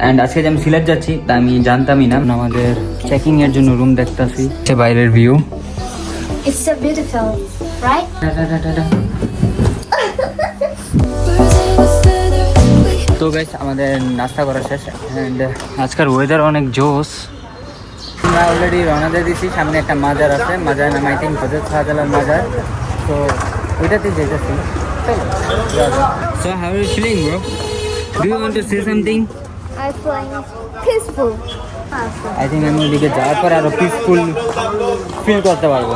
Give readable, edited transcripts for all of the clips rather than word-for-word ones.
And আজকে যে আমি সিলেট যাচ্ছি তা আমি জানতামই না। আমাদের চেকিং এর জন্য রুম দেখতেছি, বাইরের view. It's so beautiful, right? তো গাইস আমাদের নাস্তা করা শেষ অ্যান্ড আজকের ওয়েদার অনেক জোস। আমরা অলরেডি রওনা দিয়ে দিচ্ছি। সামনে একটা মাজার আছে, মাজার নাম আই থিঙ্ক হজরত শাহজালাল মাজার। তো ওইটাতেই যেতেছি। So how are you feeling, bro? Do you want to say something? I'm feeling peaceful. I think আমি ওইদিকে যাওয়ার পর আরো পিসফুল ফিল করতে পারবো।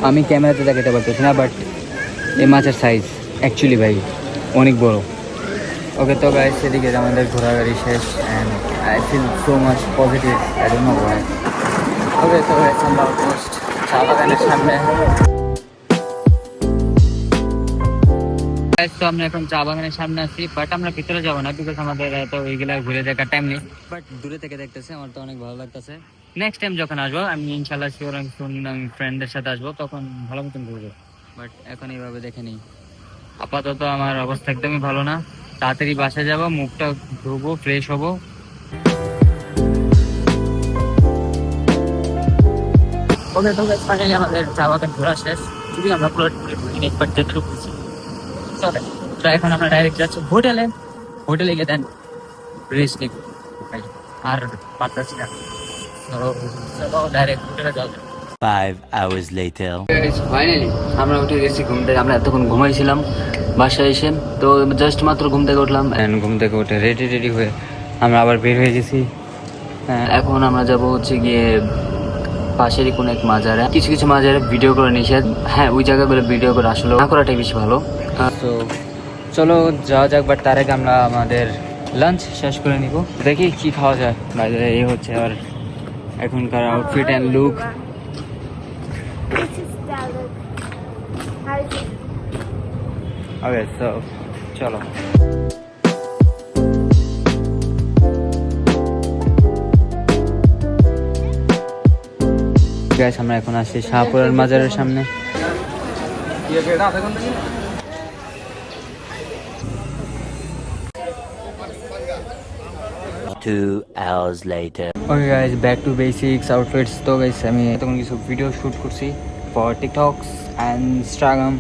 আমি ক্যামেরাতে দেখাতে পারতেছি না, বাট এই মাছের সাইজ অ্যাকচুয়ালি ভাই অনেক বড়। ওকে তো গাইস সেদিকে আমাদের ঘোরাঘুরি শেষ and I feel so much positive, I don't know why. Okay তো গাইস আমরা অলমোস্ট চা বাগানের সামনে। তো আমরা এখন চা বাগানের সামনে আছি, বাট আমরা ভিতরে যাবো না বিকজ আমাদের তো ওইগুলা ঘুরে দেখার টাইম নেই। বাট দূরে থেকে দেখতেছে, আমার তো অনেক ভালো লাগতেছে। নেক্সট টাইম যখন আসবো আমি ইনশাল্লাহ শিওর আমি ফ্রেন্ডদের সাথে আসবো, তখন ভালো মতন ঘুরবো। বাট এখন এইভাবে দেখে নিই। আপাতত আমার অবস্থা একদমই ভালো না। তাড়াতাড়ি বাসায় যাবো, মুখটা ধুবো, ফ্রেশ হবো। ওকে তো ফাইনালি আমাদের চা বাগান ঘোরা শেষ। যদি আমরা পুরো একবার যেতে পেরেছি। তো এখন আমরা ডাইরেক্ট যাচ্ছি হোটেলে। হোটেলে গিয়ে দেন রেস্ট নিব, আর পারতেছি না। তো ডাইরেক্ট হোটেলে যাবো। 5 hours later. ফাইনালি আমরা উঠে গেছি ঘুম থেকে। আমরা এতক্ষণ ঘুমাইছিলাম বাসায় এসে, তো জাস্ট মাত্র ঘুম থেকে উঠলাম অ্যান্ড ঘুম থেকে উঠে রেডি হয়ে আমরা আবার বের হয়ে গেছি। এখন আমরা যাব হচ্ছে গিয়ে পাশেরই কোনো এক মাজারে। কিছু কিছু মাজারে ভিডিও করে নিষেধ, হ্যাঁ ওই জায়গাগুলো ভিডিও করে আসলে না করাটাই বেশি ভালো। তো চলো যাওয়া যাক, বাট তার আগে আমরা আমাদের লাঞ্চ শেষ করে নিব। দেখি কি খাওয়া যায়। বাইরে এই হচ্ছে আর এখনকার outfit and look. This is the look. How is it? Okay, so চলো। গাইস আমরা এখন আসছি শাহপুরের মাজারের সামনে। 2 hours later. Okay guys, back to basics outfits. তো গাইস আমি তখন কিছু ভিডিও শুট করছি for TikToks and Instagram.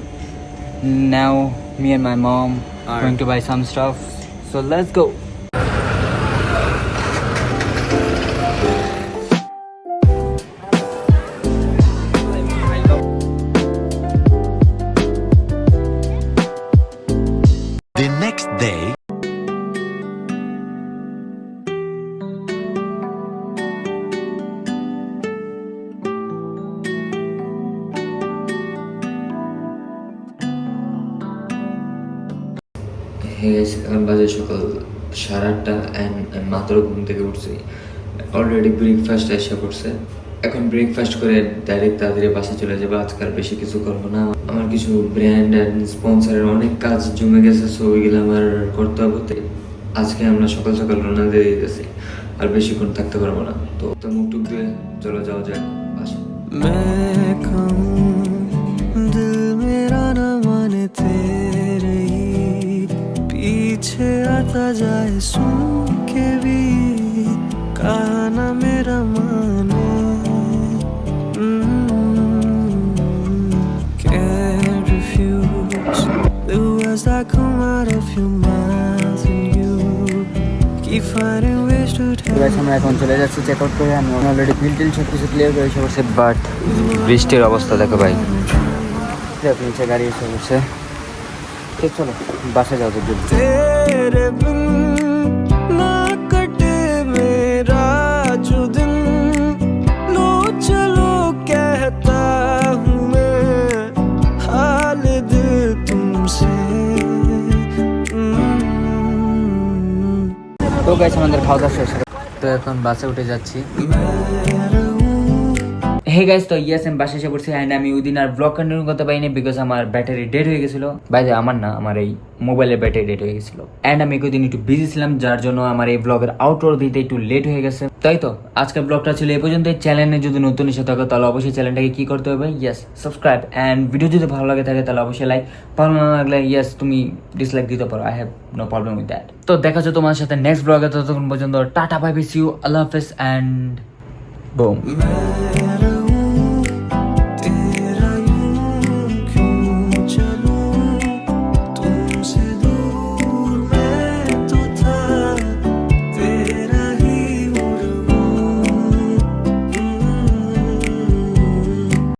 Now me and my mom are going to buy some stuff. So let's go. The next day. এখন বাজে সকাল 8:30 and মাত্র ঘুম থেকে উঠছি। অলরেডি ব্রেকফাস্ট এসে পড়ছে। এখন ব্রেকফাস্ট করে ডাইরেক্ট তাড়াতাড়ি বাসে চলে যাবো। আজকাল বেশি কিছু করবো না। আমার কিছু ব্র্যান্ড অ্যান্ড স্পন্সরের অনেক কাজ জমে গেছে, সো ওইগুলো আমার করতে হবে। আজকে আমরা সকাল সকাল রওনা দিয়ে দিতেছি, আর বেশিক্ষণ থাকতে পারবো না। তো মুখ টুক দিয়ে চলো যাওয়া যাক বাসে। दिल मेरा न माने तेरे ही पीछे आता जाए सुन के भी कहा ना मेरा माने can't refuse the words that come out of your mouth and you keep finding ways to tell guys আমরা এখন চলে যাচ্ছি চেক আউট করে। আমি অলরেডি বিল সব কিছু ক্লিয়ার করে এসে পড়ছে, বাট বৃষ্টির অবস্থা দেখো ভাই। নিচে গাড়ি এসে পড়ছে। ঠিক চলো বাসে যাও জলদি। तेरे बिन ना कटे मेरा जो दिन लो चलो कहता हूँ मैं हाल दिल तुमसे তো গাইস আমাদের খাওয়া দাওয়া শেষ। তো এখন বাসে উঠে যাচ্ছি। হে গাইস, তো ইয়েস আমি বাসায় এসে পড়ছি অ্যান্ড আমি ওই দিন আর ব্লগ কন্টিনিউ করতে পারিনি বিকজ আমার ব্যাটারি ডেড হয়ে গেছিলো। বাইরে আমার না, আমার এই মোবাইলের ব্যাটারি ডেড হয়ে গেছিলো অ্যান্ড আমি ওই দিন একটু বিজি ছিলাম, যার জন্য আমার এই ব্লগের আউটরো দিতে একটু লেট হয়ে গেছে। তাই তো আজকের ব্লগটা ছিল এই পর্যন্ত। চ্যানেলে যদি নতুন এসে থাকো তাহলে অবশ্যই চ্যানেলটাকে কি করতে হবে, ইয়েস সাবস্ক্রাইব, অ্যান্ড ভিডিও যদি ভালো লাগে থাকে তাহলে অবশ্যই লাইক, ভালো না লাগলে ইয়েস তুমি ডিসলাইক দিতে পারো, I have no problem with that. তো দেখা যাচ্ছে তোমার সাথে নেক্সট ব্লগে, ততক্ষণ পর্যন্ত tata bye bye, see you, আল্লাহ হাফেজ অ্যান্ড বুম।